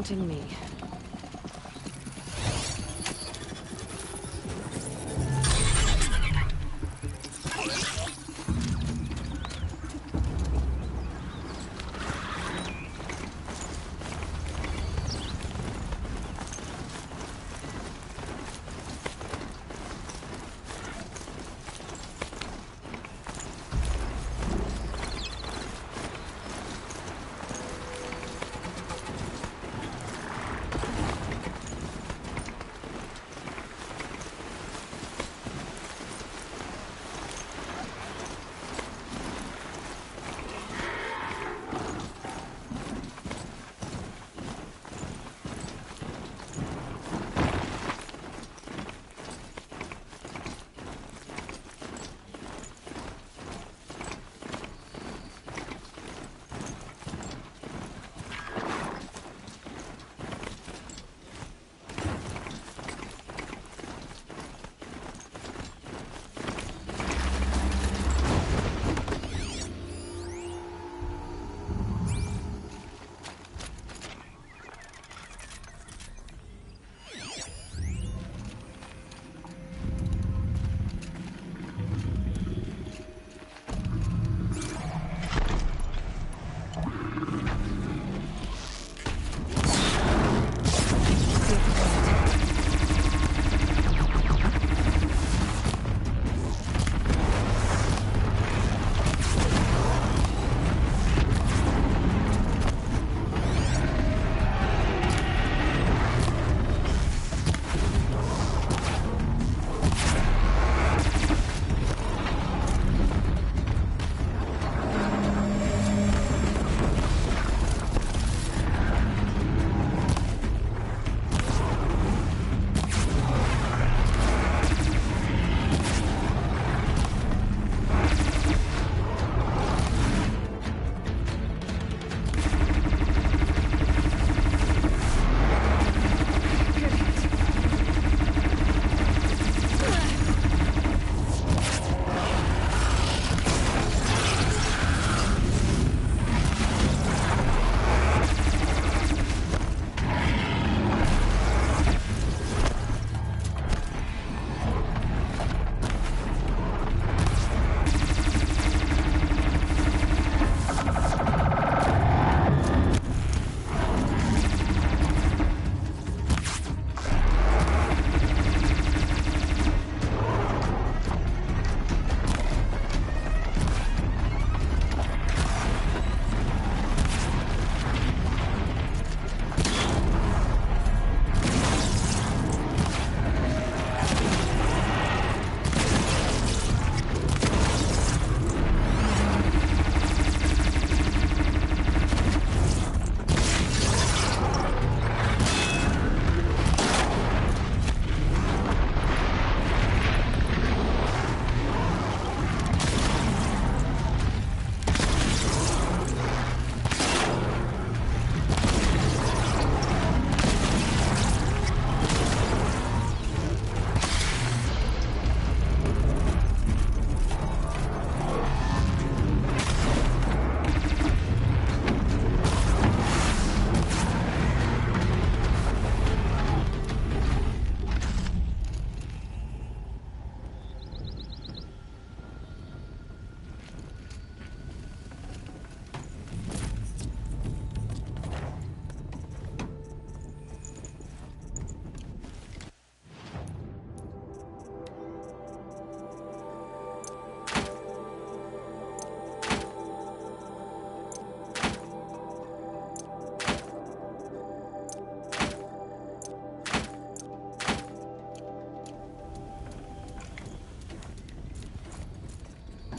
haunting me.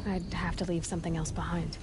I'd have to leave something else behind.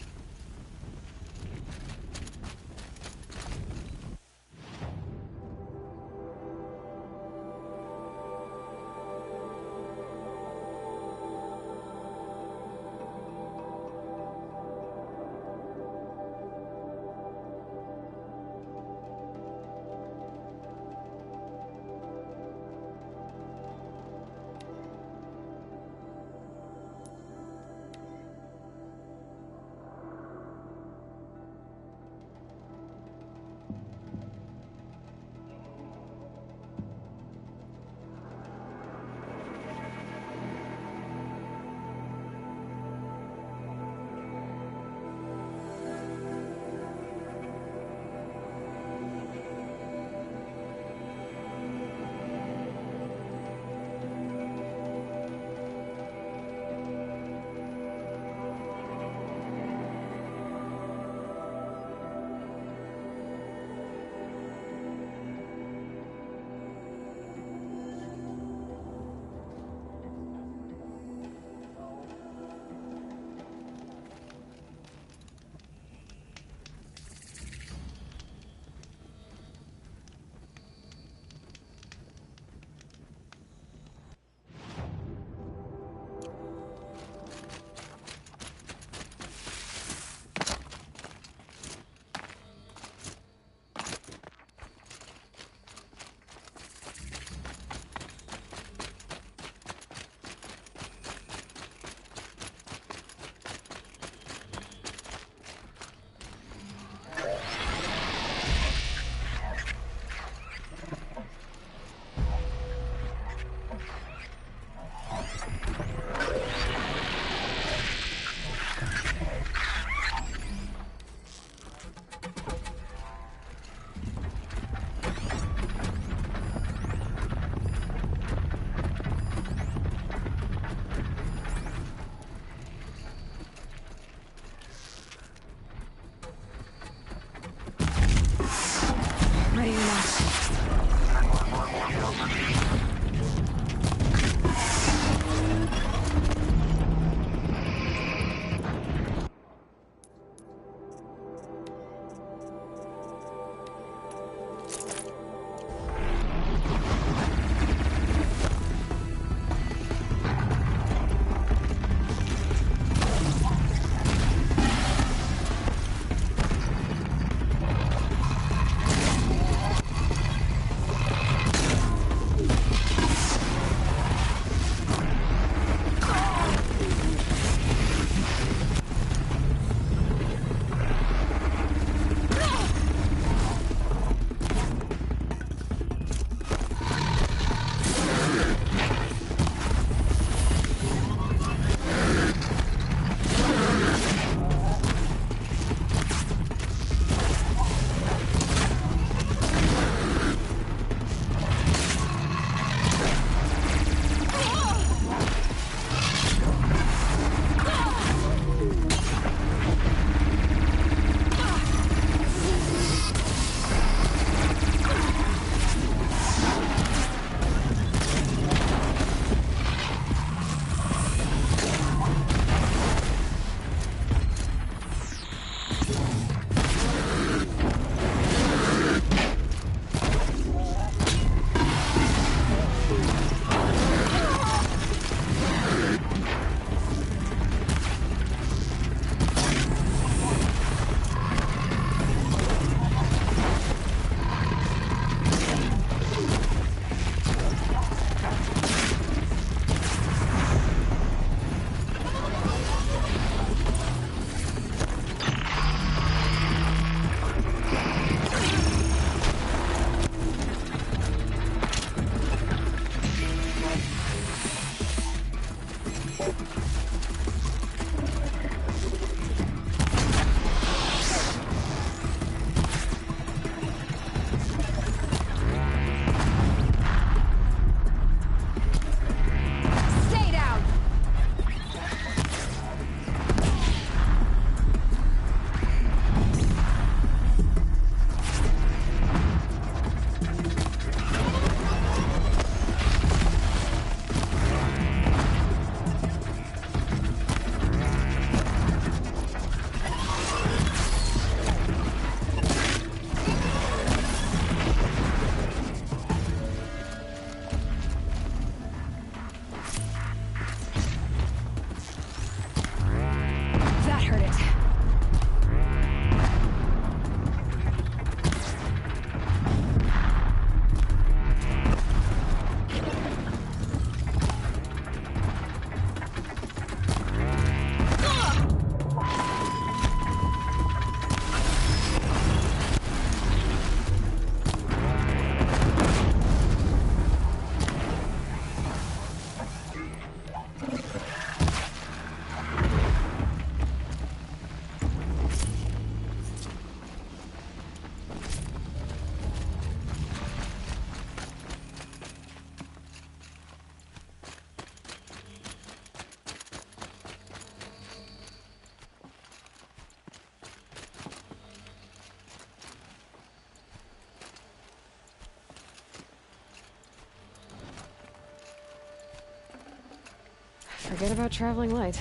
Forget about traveling light.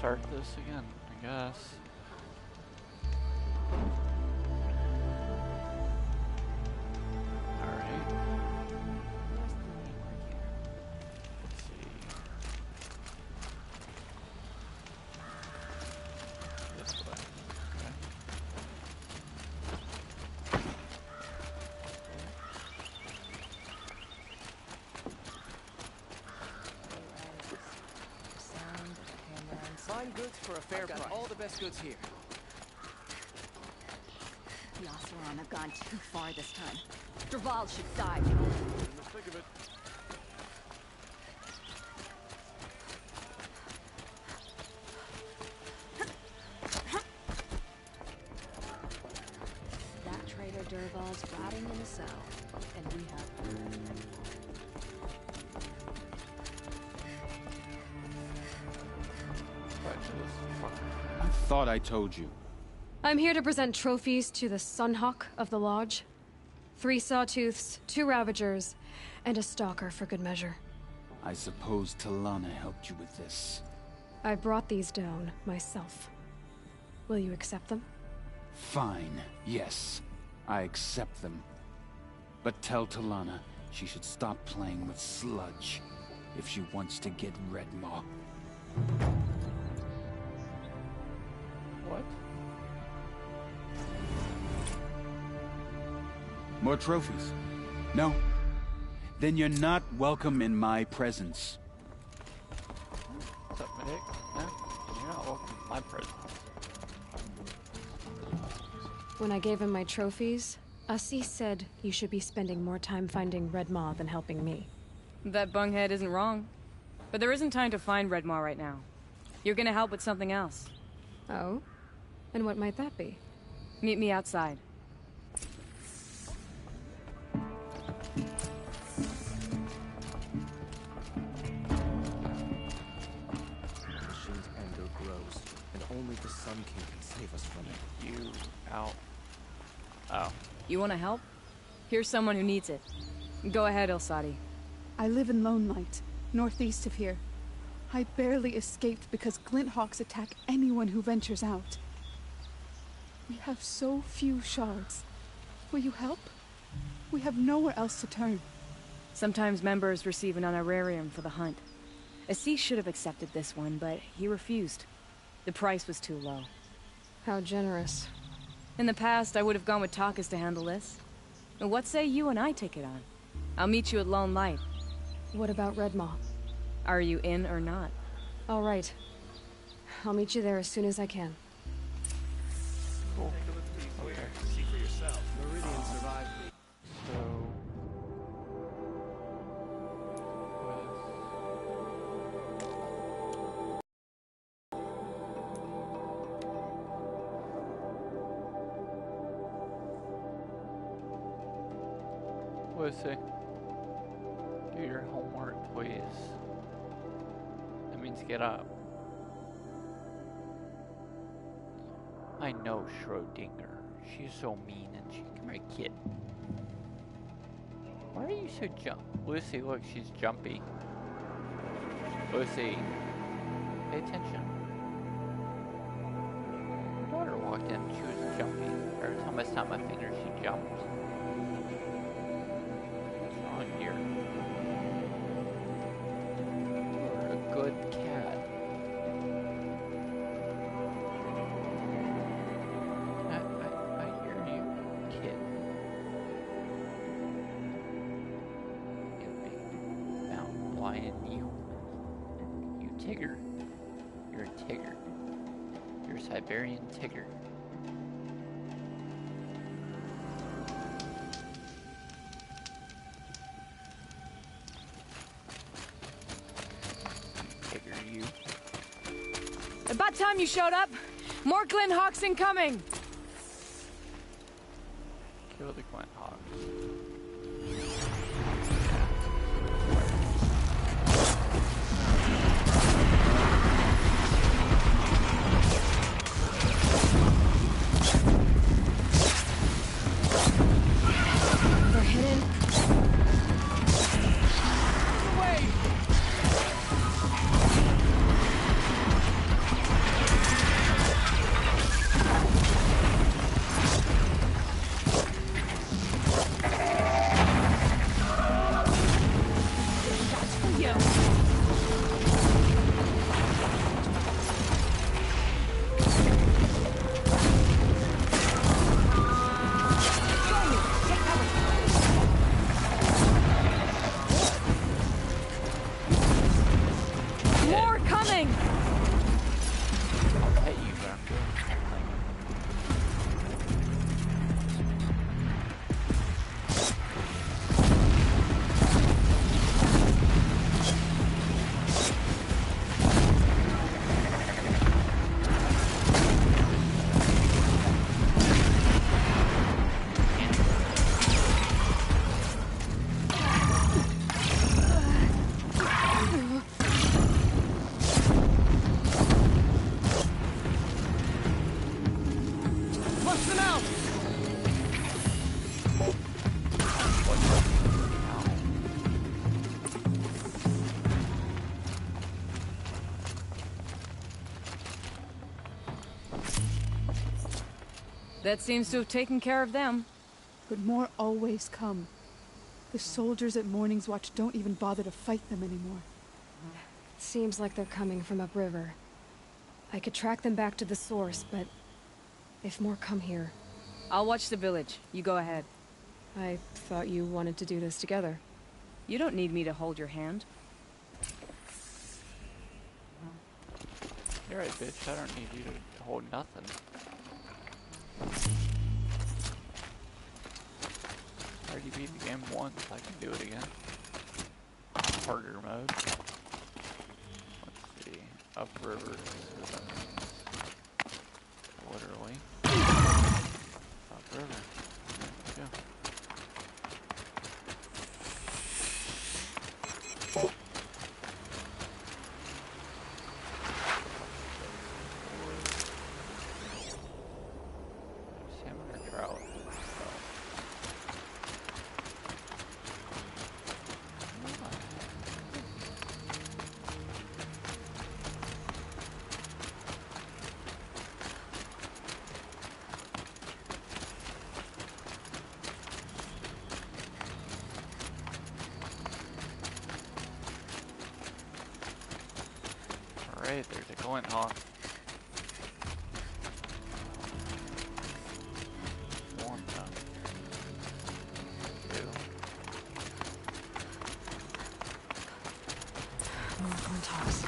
start this again, I guess. Alright. Let's see. This way. Okay. Fine goods for a fair price. All the best goods here. The Oseram have gone too far this time. Dervahl should die. Let's think of it. That traitor Dervahl's rotting in a cell, and we have I thought I told you. I'm here to present trophies to the Sunhawk of the Lodge. 3 Sawtooths, 2 Ravagers, and a Stalker for good measure. I suppose Talana helped you with this. I brought these down myself. Will you accept them? Fine, yes. I accept them. But tell Talana she should stop playing with sludge if she wants to get Redmaw. What? More trophies? No? Then you're not welcome in my presence. What's up, Medic? Yeah? You're not welcome to my presence. When I gave him my trophies, Asi said you should be spending more time finding Redmaw than helping me. That bunghead isn't wrong. But there isn't time to find Redmaw right now. You're gonna help with something else. Oh? And what might that be? Meet me outside. Shin's anger grows, and only the Sun King can save us from it. You out. Oh. You wanna help? Here's someone who needs it. Go ahead, Ilsadi. I live in Lone Light, northeast of here. I barely escaped because Glinthawks attack anyone who ventures out. We have so few shards. Will you help? We have nowhere else to turn. Sometimes members receive an honorarium for the hunt. Assis should have accepted this one, but he refused. The price was too low. How generous. In the past, I would have gone with Takas to handle this. But what say you and I take it on? I'll meet you at Lone Light. What about Redmaw? Are you in or not? All right. I'll meet you there as soon as I can. Cool. Okay. See for yourself. Meridian survived me. So... Lucy, do your homework, please. That means get up. I know Schrodinger. She's so mean and she can make kid. Why are you so Lucy, look, she's jumpy. Lucy, pay attention. My daughter walked in, she was jumpy. Every time I snapped my finger, she jumped. Here. You're a good cat. I hear you, kid. You big mountain lion, you Tigger. You're a Tigger. You're a Siberian Tigger. About time you showed up! More Glinthawks incoming! Kill the Glinthawks. They're hidden. That seems to have taken care of them. But more always come. The soldiers at Morning's Watch don't even bother to fight them anymore. Seems like they're coming from upriver. I could track them back to the source, but if more come here... I'll watch the village. You go ahead. I thought you wanted to do this together. You don't need me to hold your hand. You're right, bitch. I don't need you to hold nothing. I already beat the game once. I can do it again. Harder mode. Let's see. Upriver. Literally. Upriver. Let's go. Salmon or trout? Alright, there's a glint hawk. One done. Two. More Glinthawks.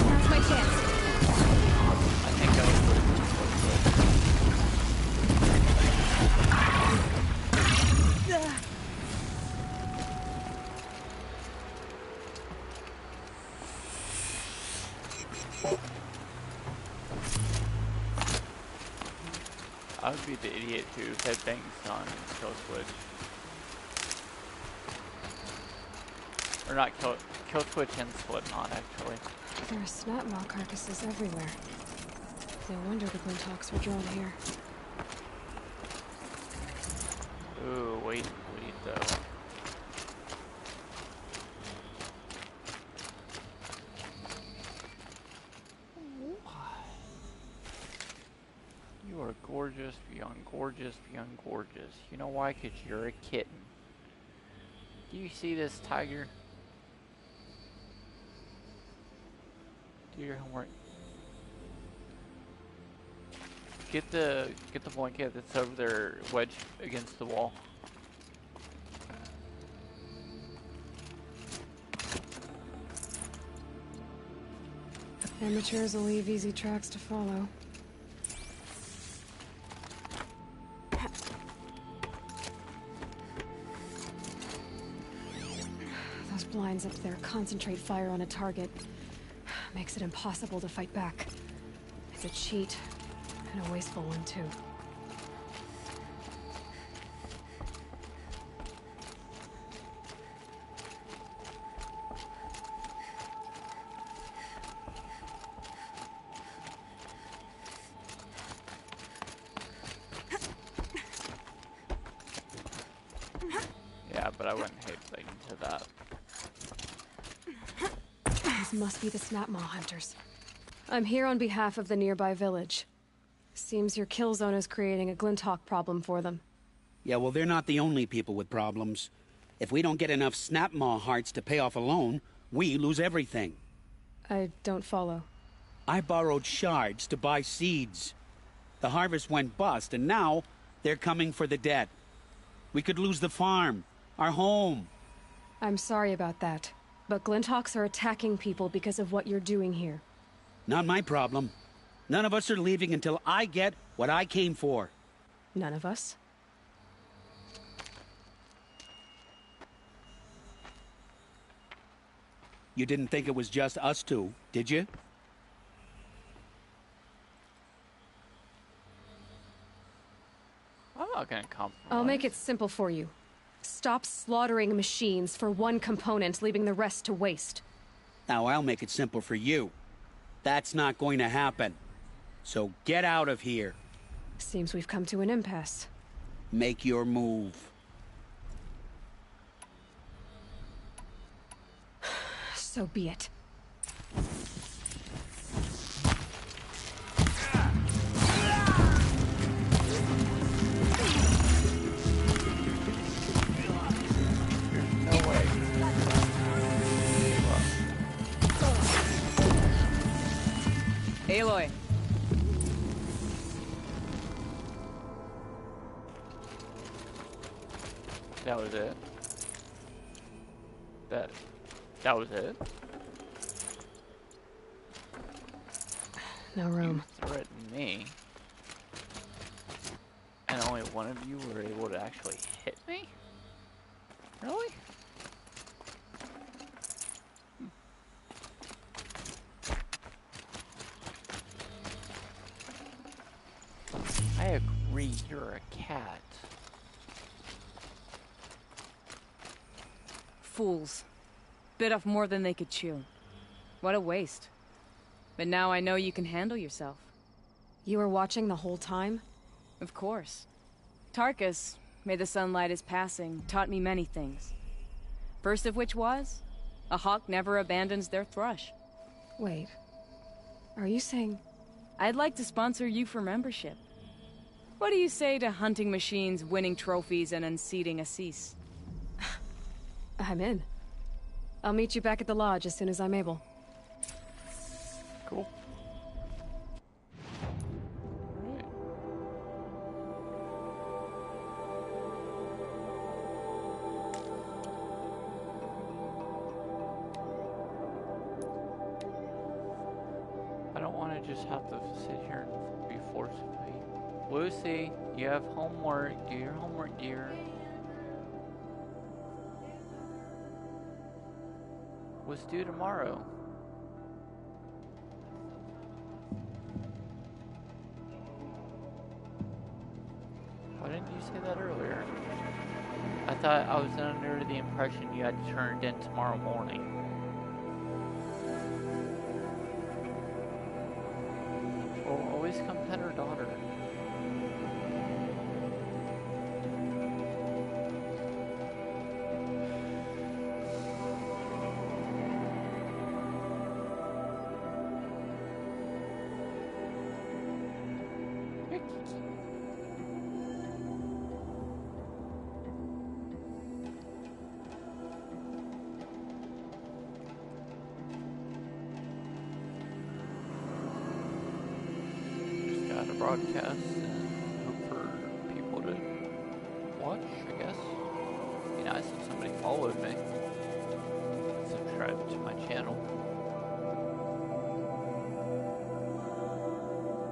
That's my chance. I think I was I would be the idiot who said things on Kill Switch. Or not Kill Switch and Slipknot, actually. There are snap maw carcasses everywhere. No wonder the Glinthawks were drawn here. Ooh, wait though. You are gorgeous beyond gorgeous beyond gorgeous. You know why? 'Cause you're a kitten. Do you see this tiger? Do your homework. Get the blanket that's over there wedged against the wall. Amateurs will leave easy tracks to follow. Those blinds up there concentrate fire on a target. Makes it impossible to fight back. It's a cheat, and a wasteful one too. Yeah, but I wouldn't hate playing into that. These must be the snap maw hunters. I'm here on behalf of the nearby village. Seems your kill zone is creating a Glinthawk problem for them. Yeah, well, they're not the only people with problems. If we don't get enough Snapmaw hearts to pay off a loan, we lose everything. I don't follow. I borrowed shards to buy seeds. The harvest went bust, and now they're coming for the debt. We could lose the farm, our home. I'm sorry about that, but Glinthawks are attacking people because of what you're doing here. Not my problem. None of us are leaving until I get what I came for. None of us? You didn't think it was just us two, did you? I'm not gonna compromise. I'll make it simple for you. stop slaughtering machines for one component, leaving the rest to waste. Now I'll make it simple for you. That's not going to happen. So get out of here. Seems we've come to an impasse. Make your move. So be it. No way. Aloy. That was it. That was it. No room. You threatened me. And only one of you were able to actually hit me? Really? I agree, you're a cat. Fools. Bit off more than they could chew. What a waste. But now I know you can handle yourself. You were watching the whole time? Of course. Tarkus, may the sunlight is passing, taught me many things. First of which was, a hawk never abandons their thrush. Wait. Are you saying... I'd like to sponsor you for membership. What do you say to hunting machines, winning trophies, and unseating Assis? I'm in. I'll meet you back at the lodge as soon as I'm able. Cool. Alright. I don't want to just have to sit here and be forced to be. Lucy, you have homework. Do your homework, dear. Was due tomorrow. Why didn't you say that earlier? I thought I was under the impression you had turned in tomorrow morning. Well, always come pet her daughter. Broadcast and hope for people to watch, I guess. It'd be nice if somebody followed me. Subscribe to my channel.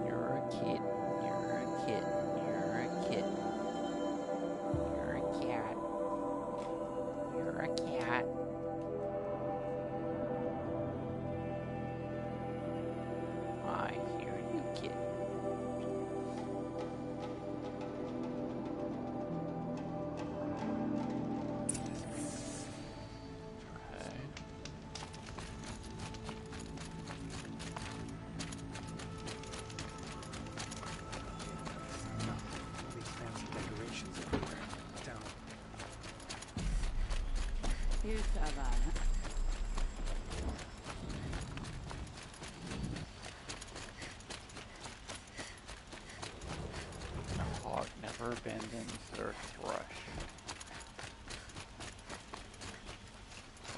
You're a kitten. You're a kitten. You're a kitten. You're a cat. You're a cat. I hear you, kitten. Hawk never abandons their thrush.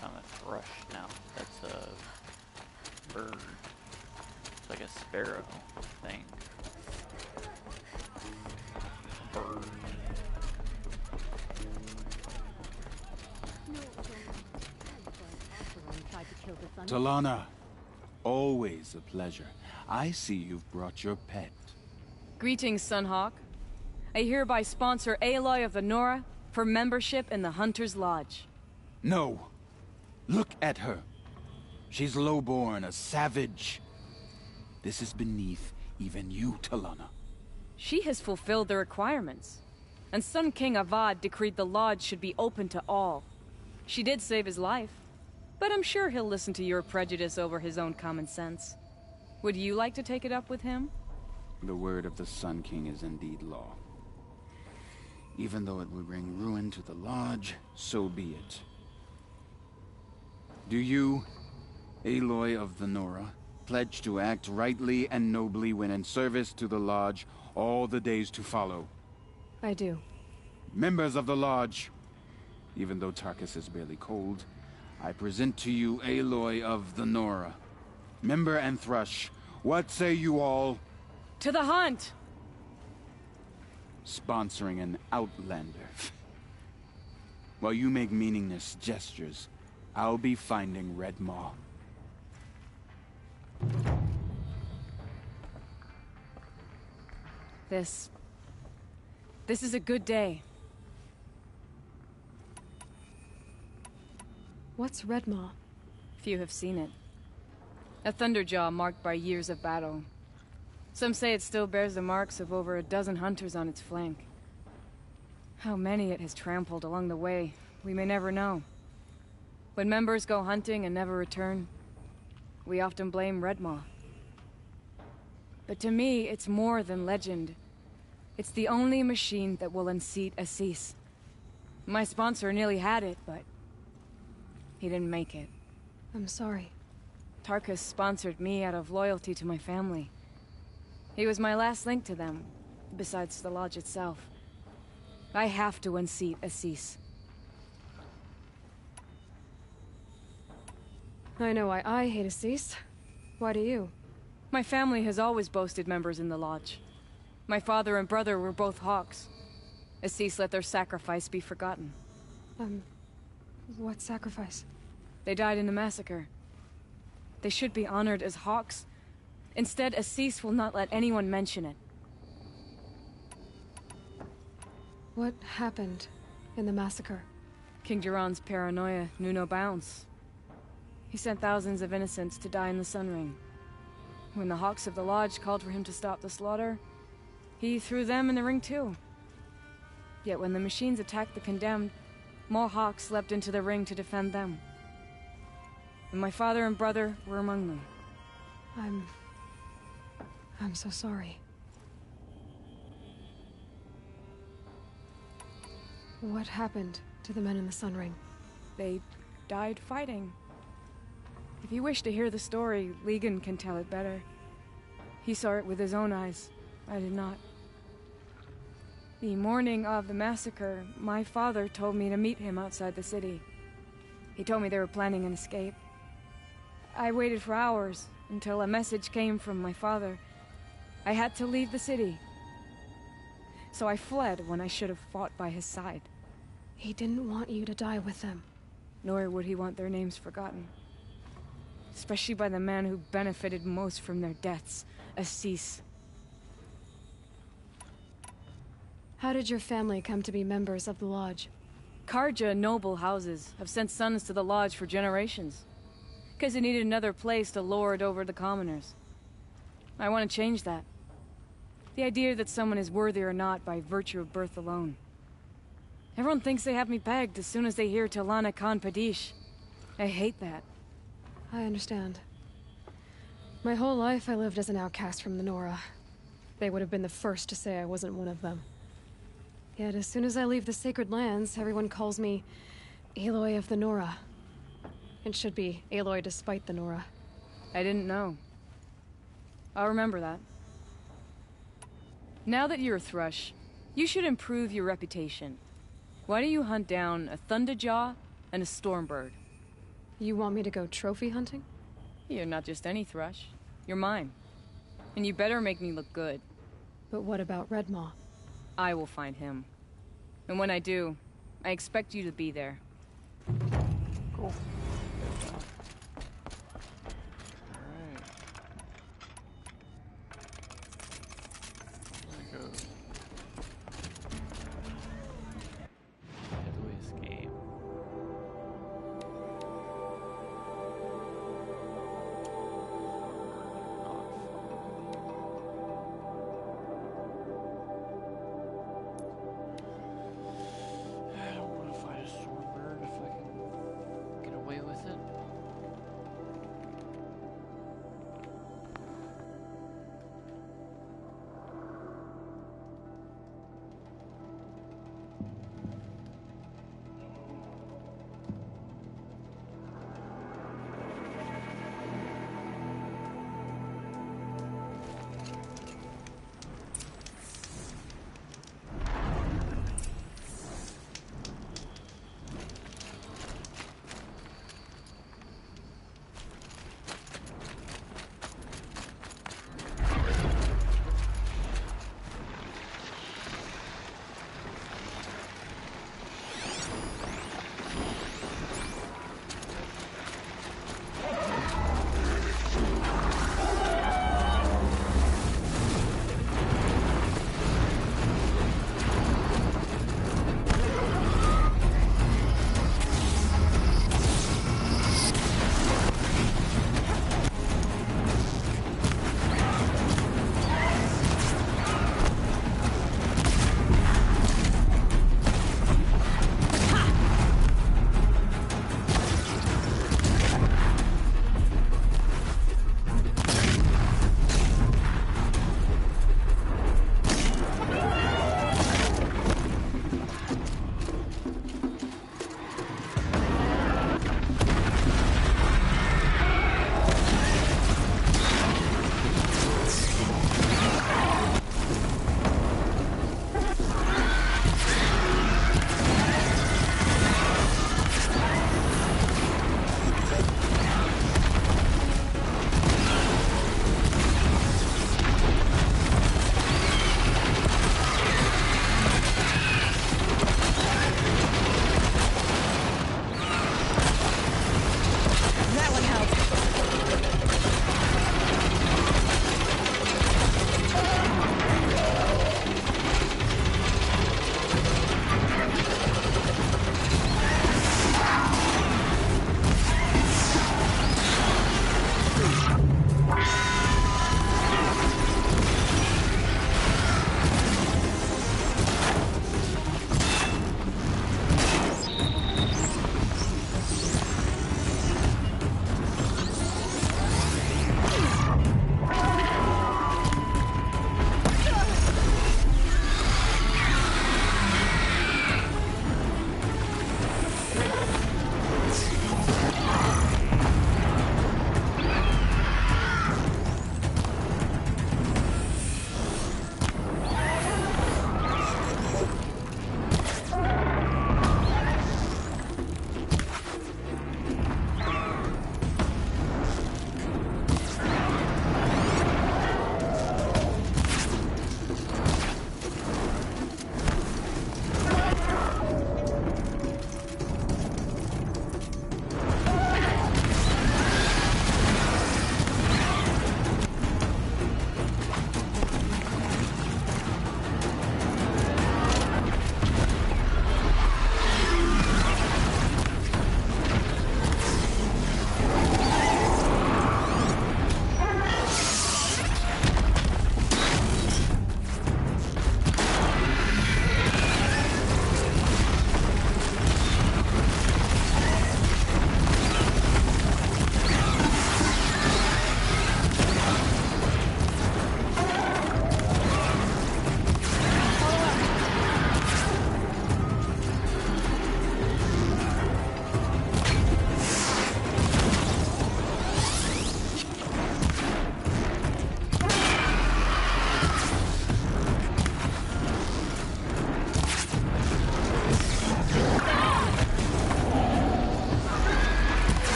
Found a thrush now. That's a bird. It's like a sparrow thing. Bird. Talana, always a pleasure. I see you've brought your pet. Greetings, Sunhawk. I hereby sponsor Aloy of the Nora for membership in the Hunter's Lodge. No. Look at her. She's lowborn, a savage. This is beneath even you, Talana. She has fulfilled the requirements. and Sun King Avad decreed the lodge should be open to all. She did save his life, but I'm sure he'll listen to your prejudice over his own common sense. Would you like to take it up with him? The word of the Sun King is indeed law. Even though it would bring ruin to the lodge, so be it. Do you, Aloy of the Nora, pledge to act rightly and nobly when in service to the lodge all the days to follow? I do. Members of the lodge, even though Tarkus is barely cold, I present to you Aloy of the Nora. Member and Thrush, what say you all? To the hunt! Sponsoring an outlander. While you make meaningless gestures, I'll be finding Red Maw. This is a good day. What's Redmaw? Few have seen it. A Thunderjaw marked by years of battle. Some say it still bears the marks of over a dozen hunters on its flank. How many it has trampled along the way, we may never know. When members go hunting and never return, we often blame Redmaw. But to me, it's more than legend. It's the only machine that will unseat Assis. My sponsor nearly had it, but he didn't make it. I'm sorry. Tarkus sponsored me out of loyalty to my family. He was my last link to them, besides the lodge itself. I have to unseat Assis. I know why I hate Assis. Why do you? My family has always boasted members in the lodge. My father and brother were both Hawks. Assis let their sacrifice be forgotten. What sacrifice? They died in the massacre. They should be honored as Hawks. Instead, Assis will not let anyone mention it. What happened in the massacre? King Duran's paranoia knew no bounds. He sent thousands of innocents to die in the Sun Ring. When the Hawks of the Lodge called for him to stop the slaughter, he threw them in the ring too. Yet when the machines attacked the condemned, more Hawks leapt into the ring to defend them. And my father and brother were among them. I'm so sorry. What happened to the men in the Sun Ring? They died fighting. If you wish to hear the story, Legan can tell it better. He saw it with his own eyes. I did not. The morning of the massacre, my father told me to meet him outside the city. He told me they were planning an escape. I waited for hours until a message came from my father. I had to leave the city. So I fled when I should have fought by his side. He didn't want you to die with them. Nor would he want their names forgotten. Especially by the man who benefited most from their deaths, Assis. How did your family come to be members of the Lodge? Karja noble houses have sent sons to the Lodge for generations. Because they needed another place to lord over the commoners. I want to change that. The idea that someone is worthy or not by virtue of birth alone. Everyone thinks they have me pegged as soon as they hear Talana Khan Padish. I hate that. I understand. My whole life I lived as an outcast from the Nora. They would have been the first to say I wasn't one of them. Yet as soon as I leave the Sacred Lands, everyone calls me Aloy of the Nora. It should be Aloy despite the Nora. I didn't know. I'll remember that. Now that you're a Thrush, you should improve your reputation. Why don't you hunt down a Thunderjaw and a Stormbird? You want me to go trophy hunting? You're not just any Thrush. You're mine. And you better make me look good. But what about Redmaw? I will find him. And when I do, I expect you to be there. Cool.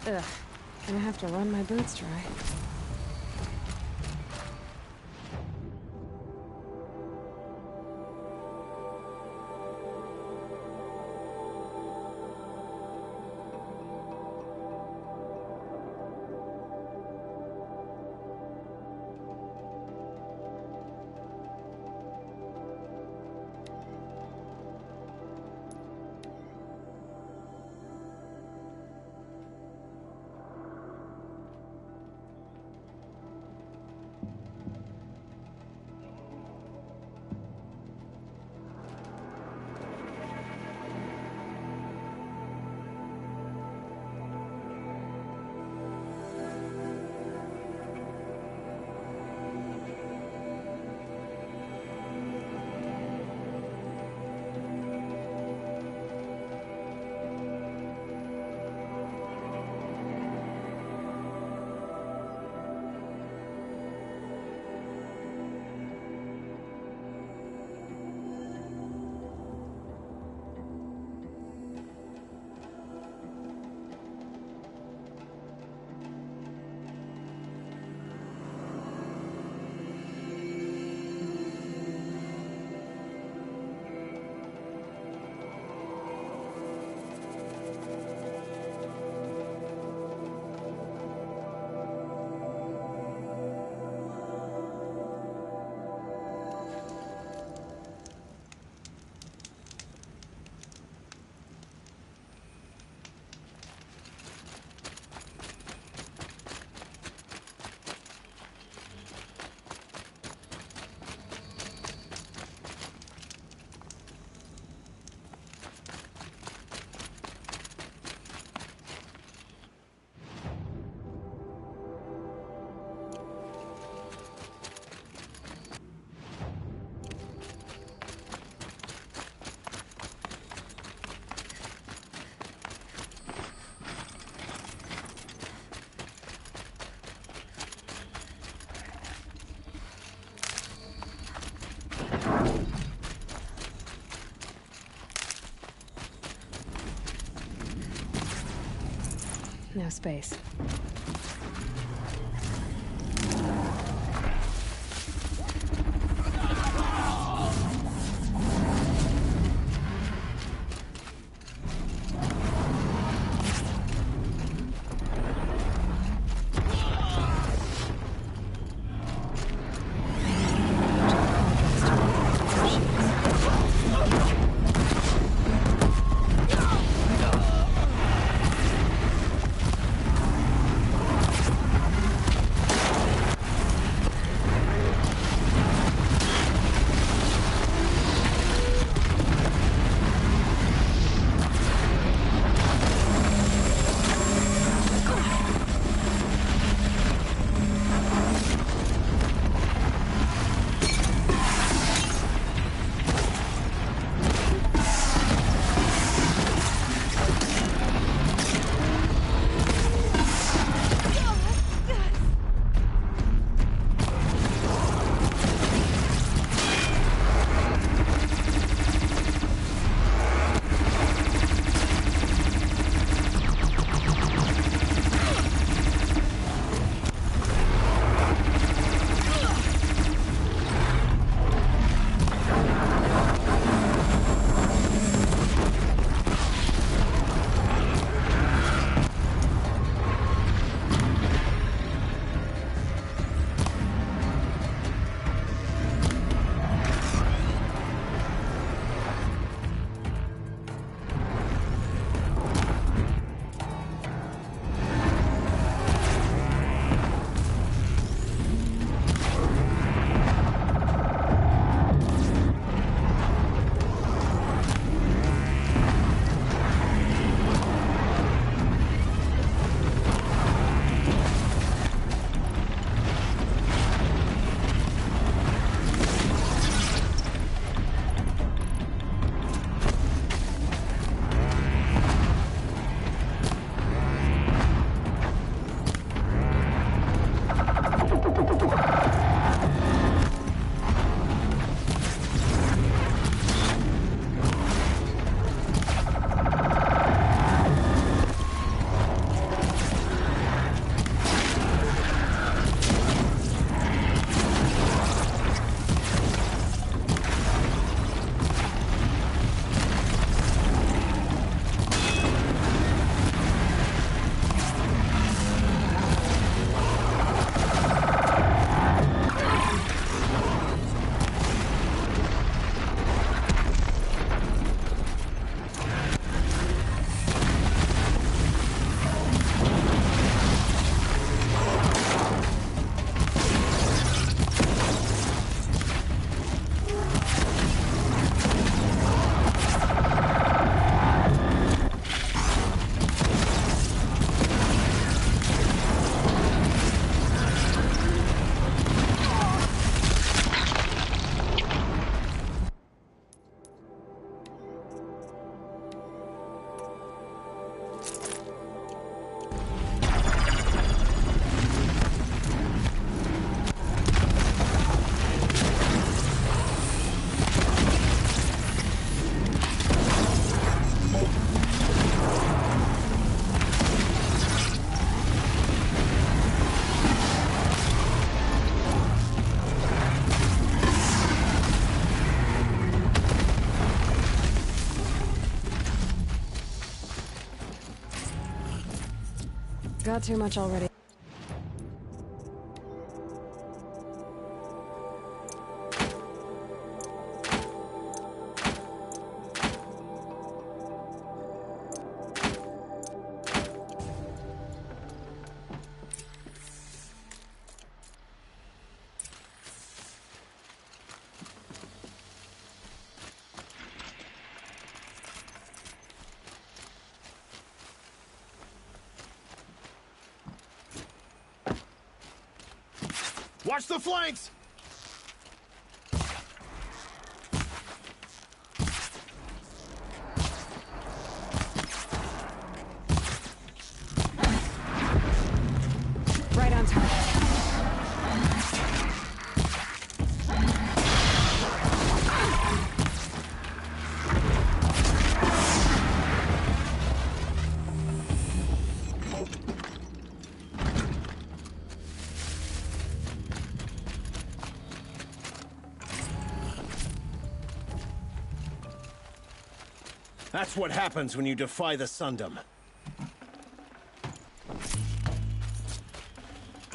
Ugh. Gonna have to run my boots dry. No space. got too much already. Watch the flanks! Right on target. That's what happens when you defy the Sundom.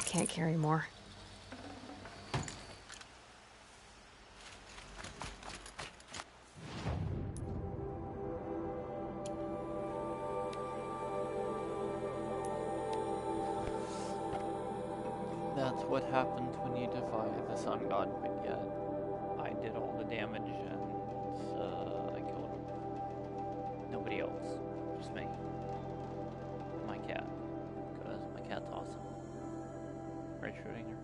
Can't carry more. That's what happens when you defy the sun god, but yet I did all the damage and I killed him. Nobody else, just me. My cat, because my cat's awesome. Right, Schrodinger?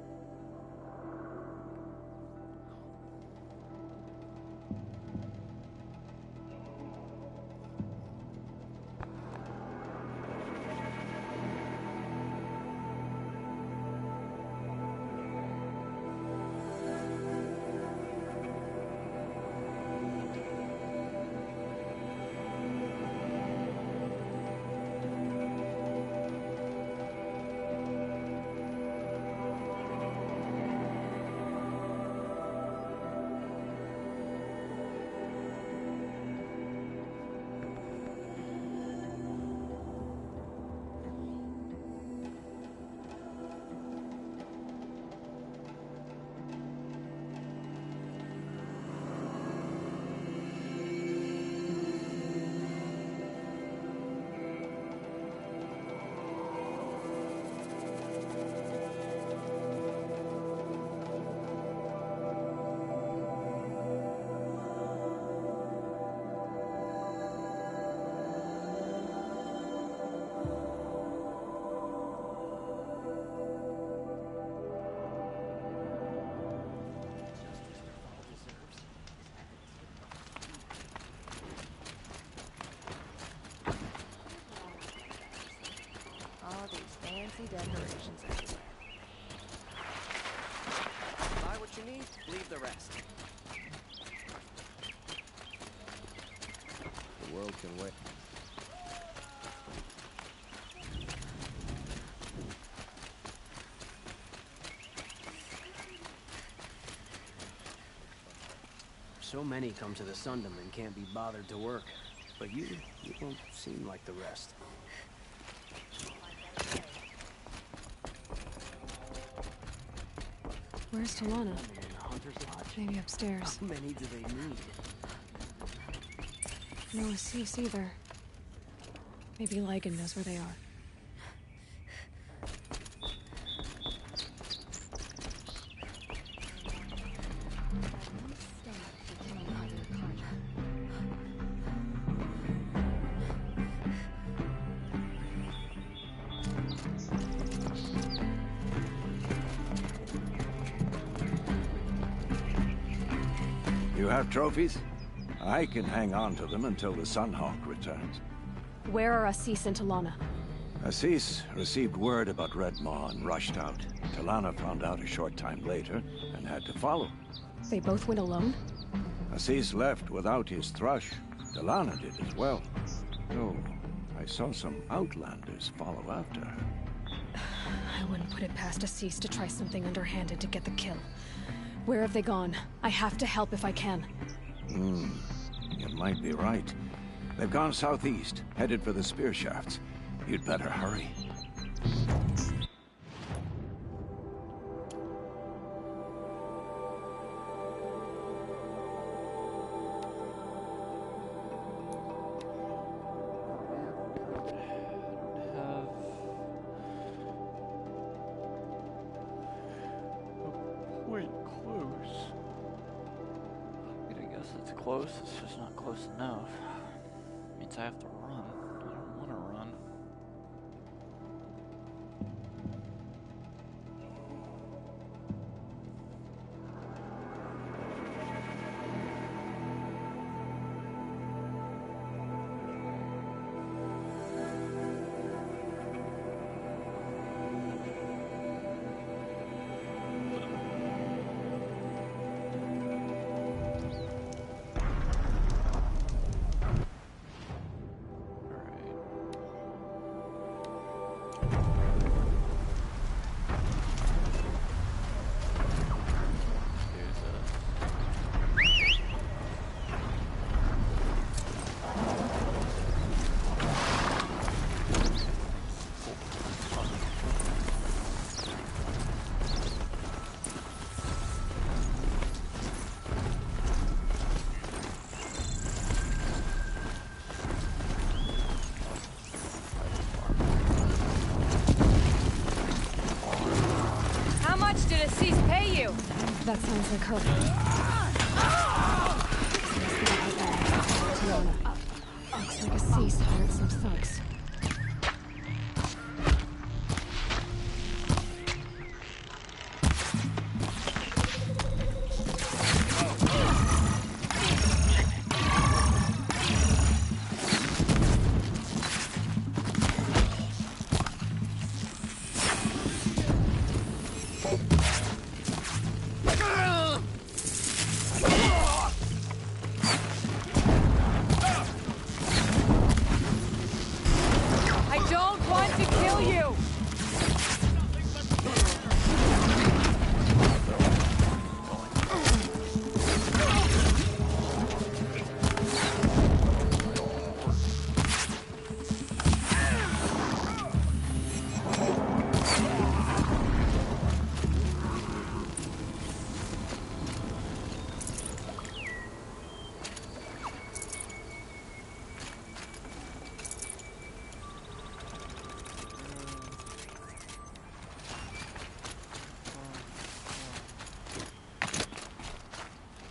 Decorations everywhere. Buy what you need, leave the rest. The world can wait. So many come to the Sundom and can't be bothered to work. But you don't seem like the rest. Where's Talana? Maybe upstairs. How many do they need? No Assis either. Maybe Lygan knows where they are. You have trophies? I can hang on to them until the Sunhawk returns. Where are Assis and Talana? Assis received word about Red Maw and rushed out. Talana found out a short time later and had to follow. They both went alone? Assis left without his thrush. Talana did as well. Oh, I saw some outlanders follow after her. I wouldn't put it past Assis to try something underhanded to get the kill. Where have they gone? I have to help if I can. You might be right. They've gone southeast, headed for the spear shafts. You'd better hurry. it's close, it's just not close enough. Means I have to run. I don't want to run. That sounds like her. Looks like a Cease hired some thugs.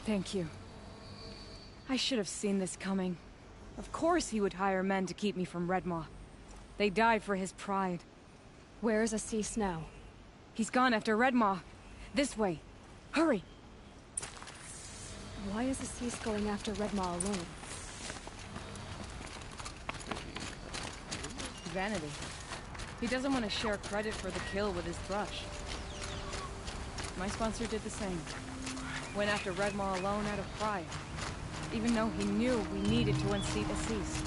Thank you. I should have seen this coming. Of course he would hire men to keep me from Redmaw. They died for his pride. Where's Assis now? He's gone after Redmaw. This way. Hurry! Why is Assis going after Redmaw alone? Vanity. He doesn't want to share credit for the kill with his thrush. My sponsor did the same. Went after Redmaw alone out of pride. Even though he knew we needed to unseat Assis.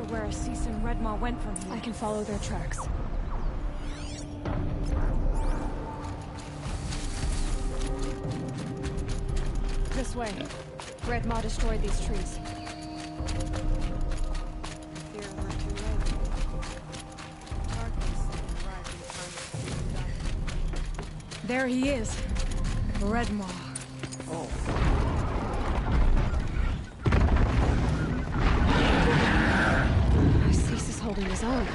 Where Assis and Redmaw went from here. I can follow their tracks. This way. Redmaw destroyed these trees. Fear we're too late. Darkness arrived in time to there he is. Redmaw. Oh. Holding his own.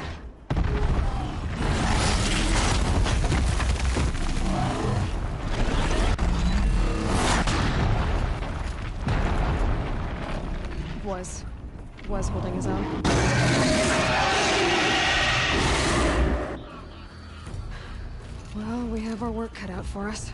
Was holding his own. Well, we have our work cut out for us.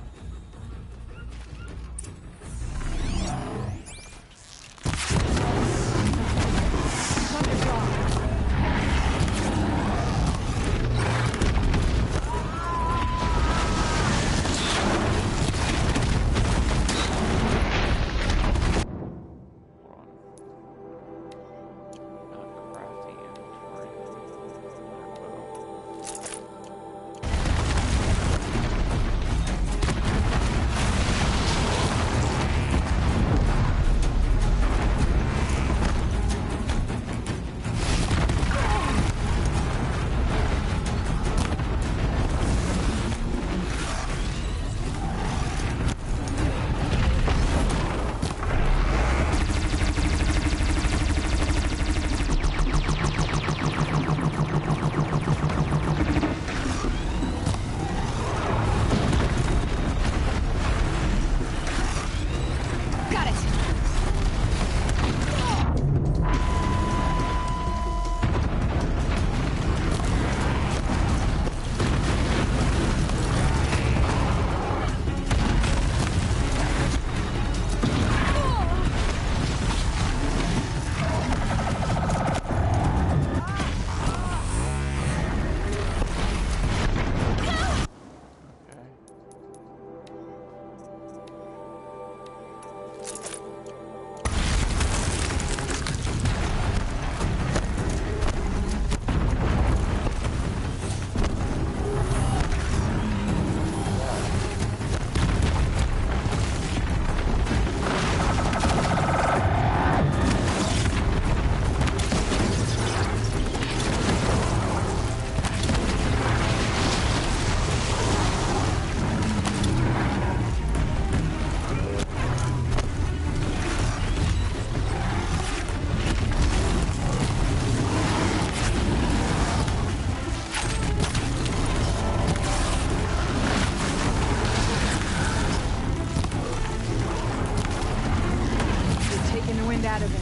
out of him.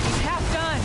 He's half done.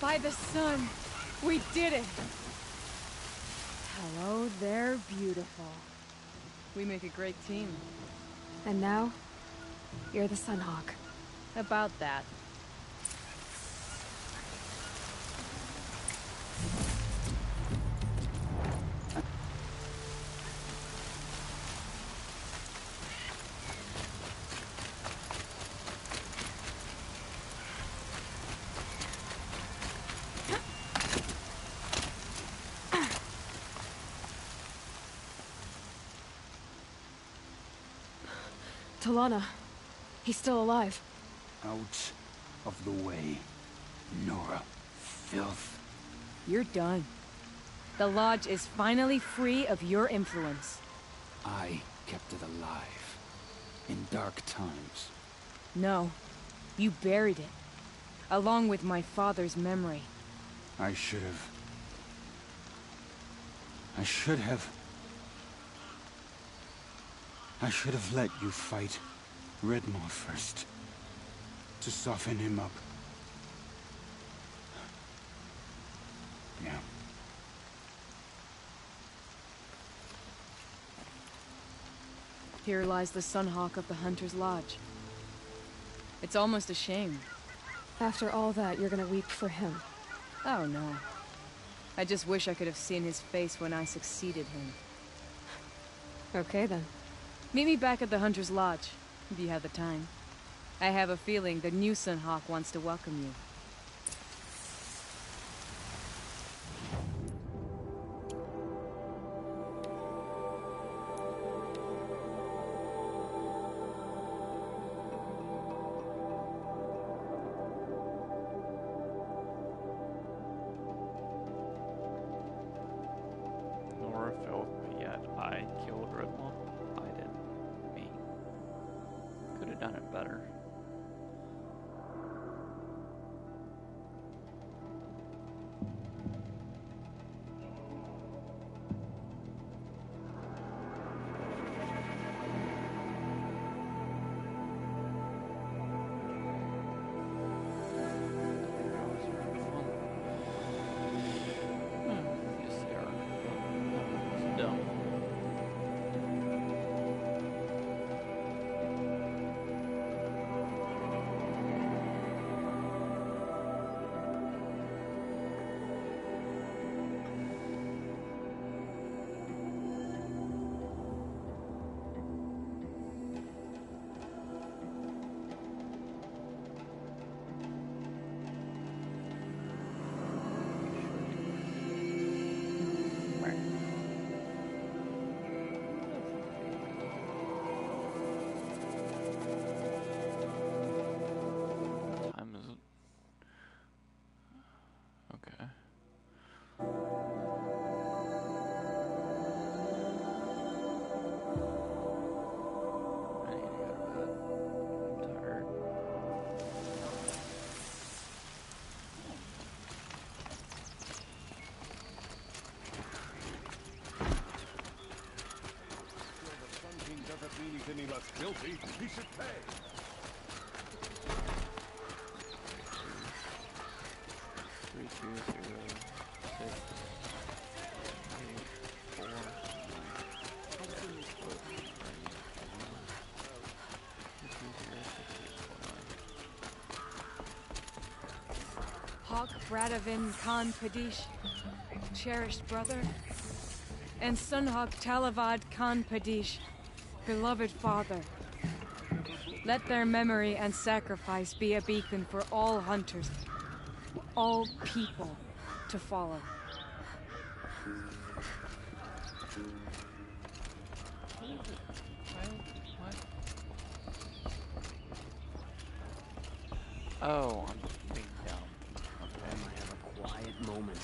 By the sun, we did it! Hello there, beautiful. We make a great team. And now, you're the Sunhawk. About that. T'Lana, he's still alive. Out of the way, Nora. Filth. You're done. The Lodge is finally free of your influence. I kept it alive. In dark times. No. You buried it. Along with my father's memory. I should have let you fight Redmaw first. To soften him up. Yeah. Here lies the Sunhawk of the Hunter's Lodge. It's almost a shame. After all that, you're gonna weep for him. Oh no. I just wish I could have seen his face when I succeeded him. Okay then. Meet me back at the Hunter's Lodge, if you have the time. I have a feeling the new Sunhawk wants to welcome you. Nora felt, but yet I killed Redmaw. I didn't. Me. Could have done it better. deem us guilty, he should pay. 3, 2, 0, 6, 8, 4, 9, 'Hawk Bradavin Khan Padish, cherished brother, and Sunhawk Talavad Khan Padish, beloved father. Let their memory and sacrifice be a beacon for all hunters, all people to follow. Oh, I'm being dumb. I might have a quiet moment.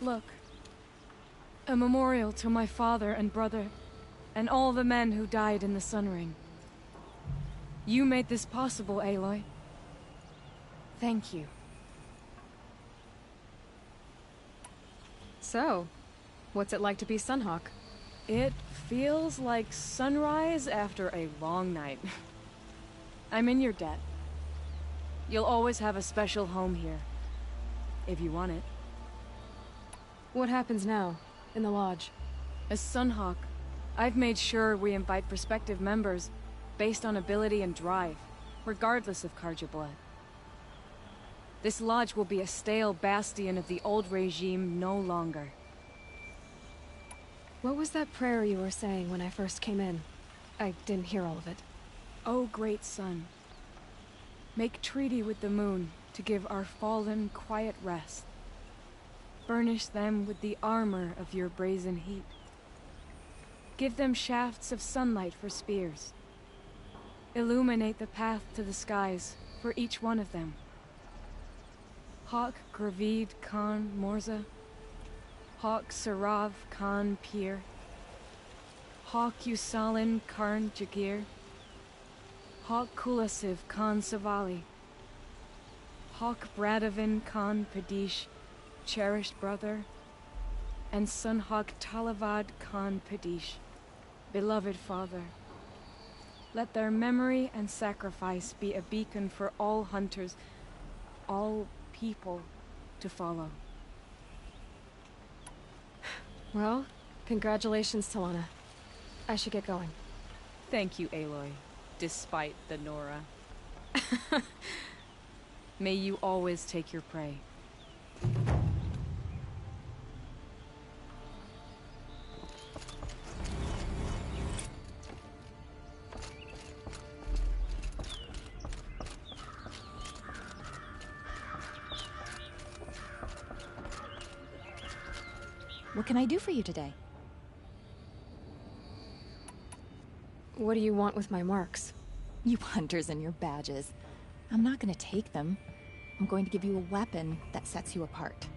Look, a memorial to my father and brother, and all the men who died in the Sun Ring. You made this possible, Aloy. Thank you. So, what's it like to be Sunhawk? It feels like sunrise after a long night. I'm in your debt. You'll always have a special home here, if you want it. What happens now, in the lodge? As Sunhawk, I've made sure we invite prospective members based on ability and drive, regardless of Carja blood. This lodge will be a stale bastion of the old regime no longer. What was that prayer you were saying when I first came in? I didn't hear all of it. O great sun, make treaty with the moon to give our fallen quiet rest. Furnish them with the armor of your brazen heat. Give them shafts of sunlight for spears. Illuminate the path to the skies for each one of them. Hawk Gravid Khan Morza, Hawk Sarav Khan Pir, Hawk Usalin Karn Jagir, Hawk Kulasiv Khan Savali, Hawk Bradavin Khan Padish, cherished brother, and Sunhawk Talavad Khan Padish, beloved father. Let their memory and sacrifice be a beacon for all hunters, all people to follow. Well, congratulations, Talana. I should get going. Thank you, Aloy, despite the Nora. May you always take your prey. What can I do for you today? What do you want with my marks? You hunters and your badges. I'm not gonna take them. I'm going to give you a weapon that sets you apart.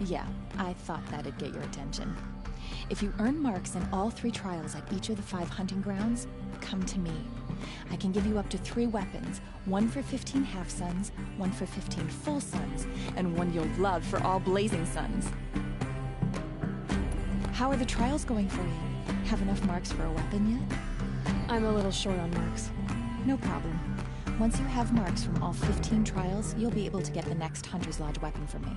Yeah, I thought that'd get your attention. If you earn marks in all 3 trials at each of the 5 hunting grounds, come to me. I can give you up to 3 weapons, 1 for 15 half-suns, 1 for 15 full suns, and 1 you'll love for all blazing suns. How are the trials going for you? Have enough marks for a weapon yet? I'm a little short on marks. No problem. Once you have marks from all 15 trials, you'll be able to get the next Hunter's Lodge weapon from me.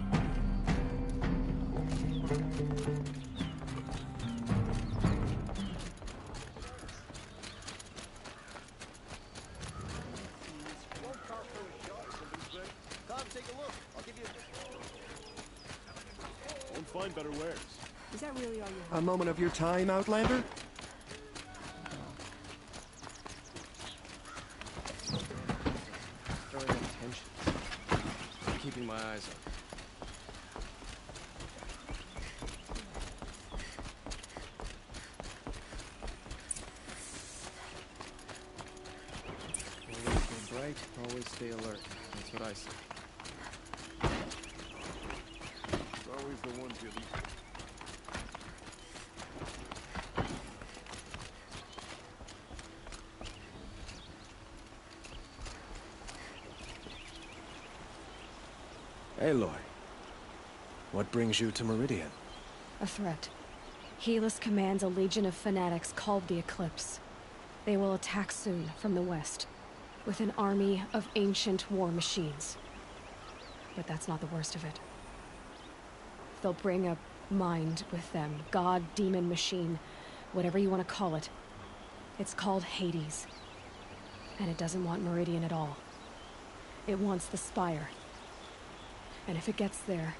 Come, take a look. I'll give you Won't find better wares. Is that really all you A moment of your time, Outlander? Throwing up tension. I'm keeping my eyes up. Always stay bright, always stay alert. That's what I say. It's always the ones you least. Aloy, What brings you to Meridian? A threat. Helis commands a legion of fanatics called the Eclipse. They will attack soon from the west, with an army of ancient war machines. But that's not the worst of it. They'll bring a mind with them. God, demon, machine, whatever you want to call it. It's called Hades. And it doesn't want Meridian at all. It wants the Spire. And if it gets there,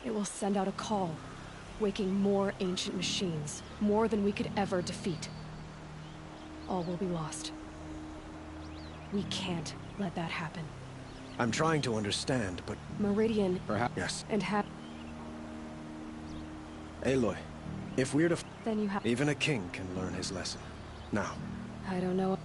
it will send out a call, waking more ancient machines, more than we could ever defeat. All will be lost. We can't let that happen. I'm trying to understand, but... Meridian... Perhaps... Yes. And Aloy, if we're to... Then you have... Even a king can learn his lesson. Now. I don't know...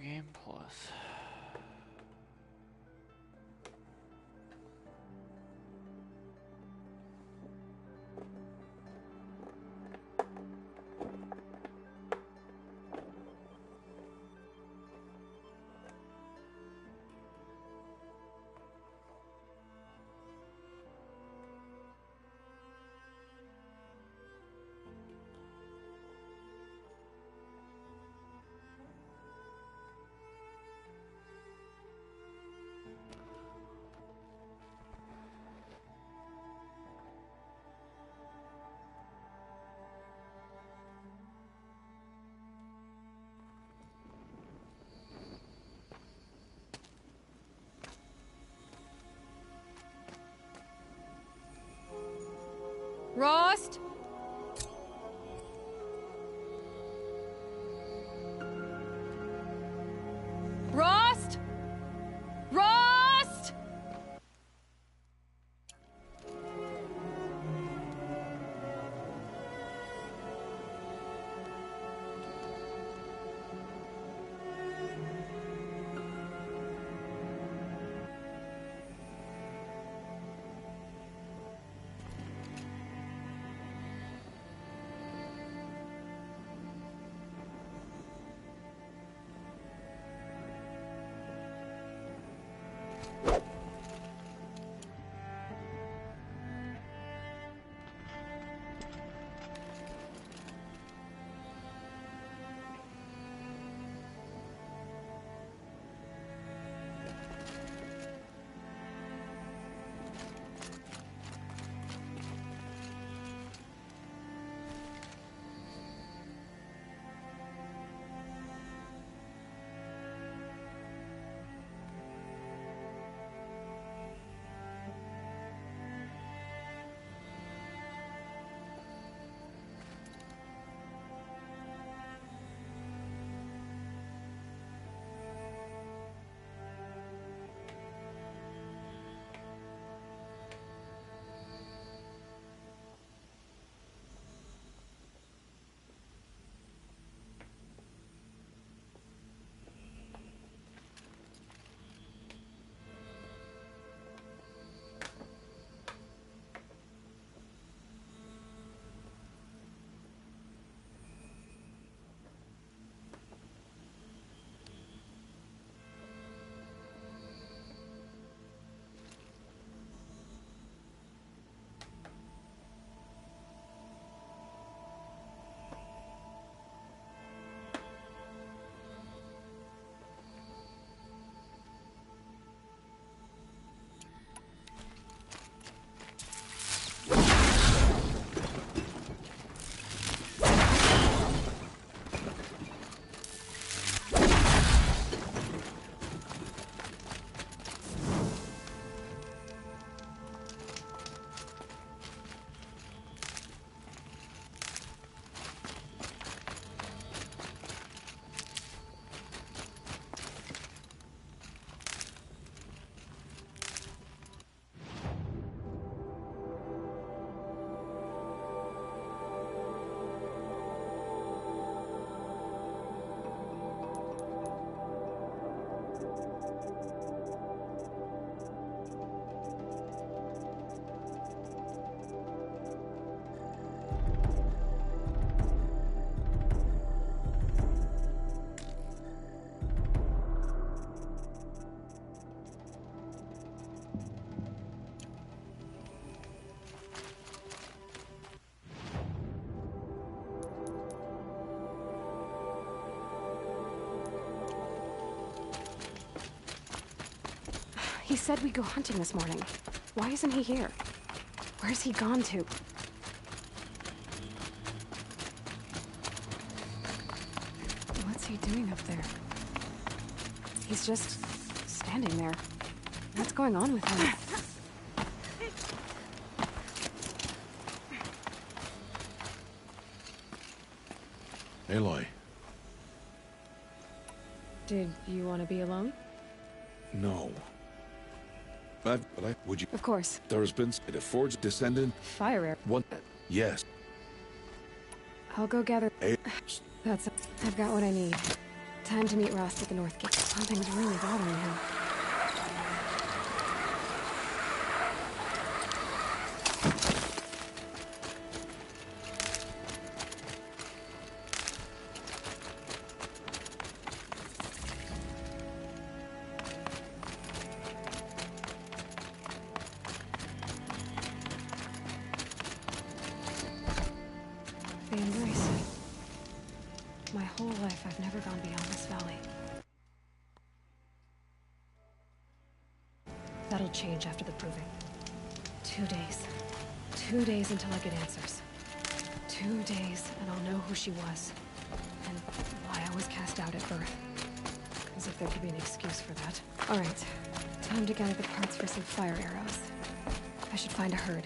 Game Plus. Rost? Rost? Rost? He said we'd go hunting this morning. Why isn't he here? Where's he gone to? What's he doing up there? He's just standing there. What's going on with him? Aloy. Did you want to be alone? No. Would you? Of course. There has been a forged descendant. Fire air. One. Yes. I'll go gather. That's. I've got what I need. Time to meet Rost at the North Gate. Something's really bothering him. The Embrace. My whole life, I've never gone beyond this valley. That'll change after the proving. 2 days. 2 days until I get answers. 2 days, and I'll know who she was. And why I was cast out at birth. As if there could be an excuse for that. Alright. Time to gather the parts for some fire arrows. I should find a herd.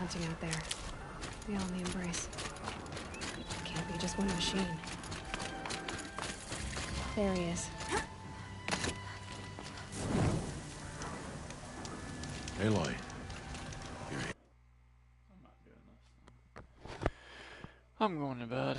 Out there. Beyond the Embrace. It can't be just one machine. There he is. Aloy. I'm going to bed.